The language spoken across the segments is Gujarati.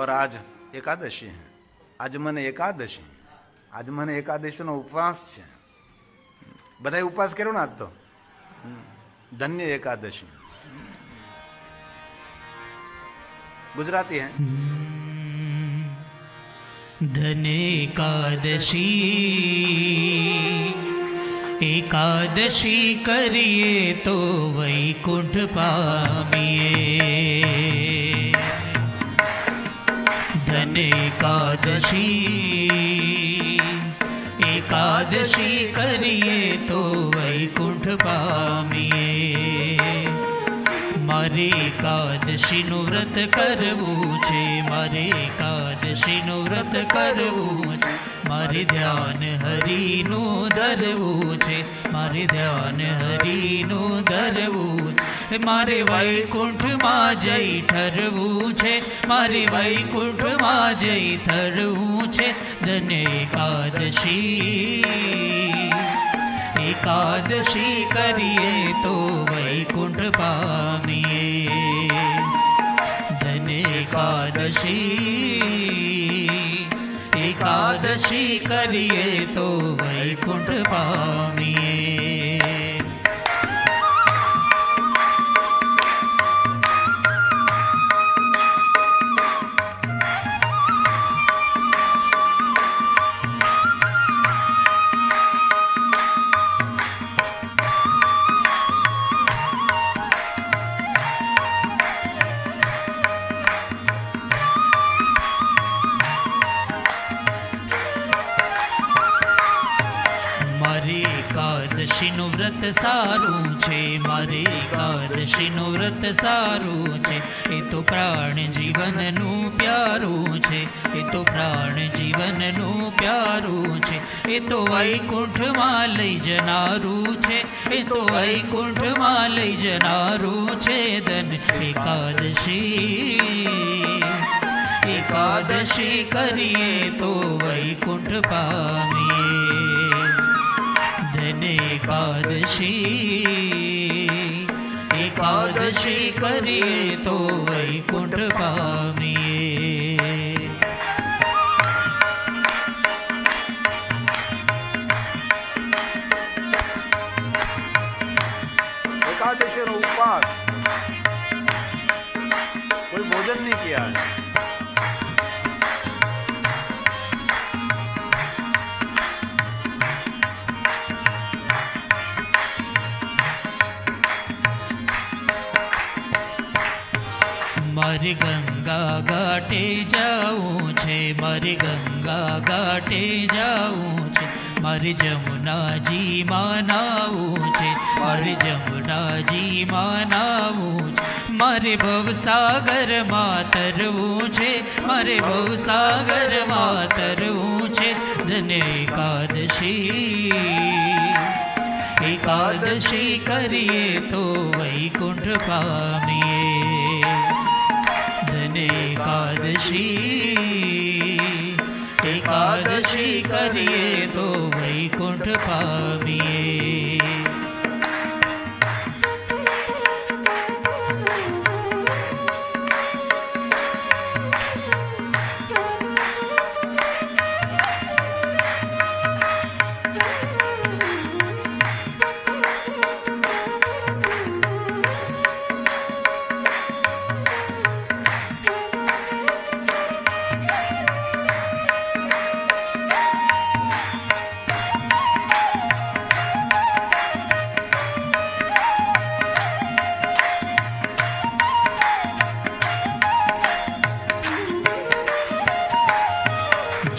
और आज एकादशी है। आज મને એકાદશી, आज મને એકાદશીનો ઉપવાસ છે। બધાય ઉપવાસ કર્યો ને આજ તો? ધન્ય એકાદશી। गुजराती है। धन एकादशी, एकादशी करिए तो वैकुंठ पामिए। धन एकादशी, एकादशी करिए तो वैकुंठ पामिए। मारे एकादशीનું વ્રત કરવું છે, મારે એકાદશીનું વ્રત કરવું છે, મારે ધ્યાન હરિનું ધરવું છે, મારે ધ્યાન હરિનું ધરવું છે, મારે વૈકુંઠમાં જઈ ઠરવું છે, મારે વૈકુંઠમાં જઈ ઠરવું છે। ધન એકાદશી, एकादशी करिए तो वैकुंठ पामिए। धन एकादशी, एकादशी करिए तो वैकुंठ पामिए। એકાદશીનું વ્રત સારું છે, મારે એકાદશીનું વ્રત સારું છે, એ તો પ્રાણ જીવનનું પ્યારું છે, એ તો પ્રાણ જીવનનું પ્યારું છે, એ તો વૈકુંઠમાં લઈ જનારું છે, એ તો વૈકુંઠમાં લઈ જનારું છે। ધન એકાદશી, એકાદશી કરીએ તો વૈકુંઠ પામીએ। ધન એકાદશી, એકાદશી કરીએ તો વૈકુંઠ પામીએ। एकादशी नो उपवास, कोई भोजन नहीं किया है। मारे गंगा घाटे जाऊँ छे, मारे गंगा घाटे जाऊँ छे, मारे जमुना जी मानाऊँ छे, मारे जमुना जी मानाऊँ छे, मारे भवसागर मां तरवूँ छे, मारे भवसागर मां तरवूँ छे। धन एकादशी, एकादशी करिए तो वैकुंठ पामीए। धन एकादशी, एकादशी करिए तो वैकुंठ पामीए।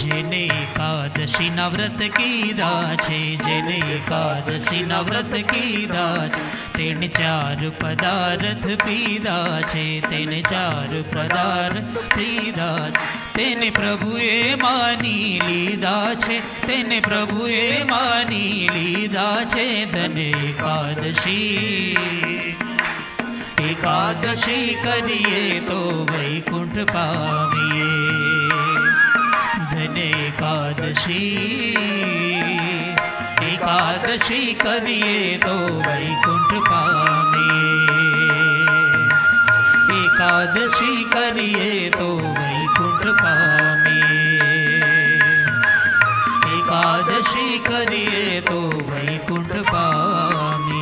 જેને એકાદશીના વ્રત કીધા છે, જેને એકાદશીના વ્રત કીધા છે, તેને 4 પદાર્થ પીધા છે, તેને 4 પદાર્થ પીધા છે, તેને પ્રભુએ માની લીધા છે, તેને પ્રભુએ માની લીધા છે। ધન એકાદશી, એકાદશી કરીએ તો વૈકુંઠ પામીએ। ધન એકાદશી, એકાદશી કરીએ તો વૈકુંઠ પામીએ। એકાદશી કરીએ તો વૈકુંઠ એકાદશી કરીએ તો વૈકુંઠ પામી.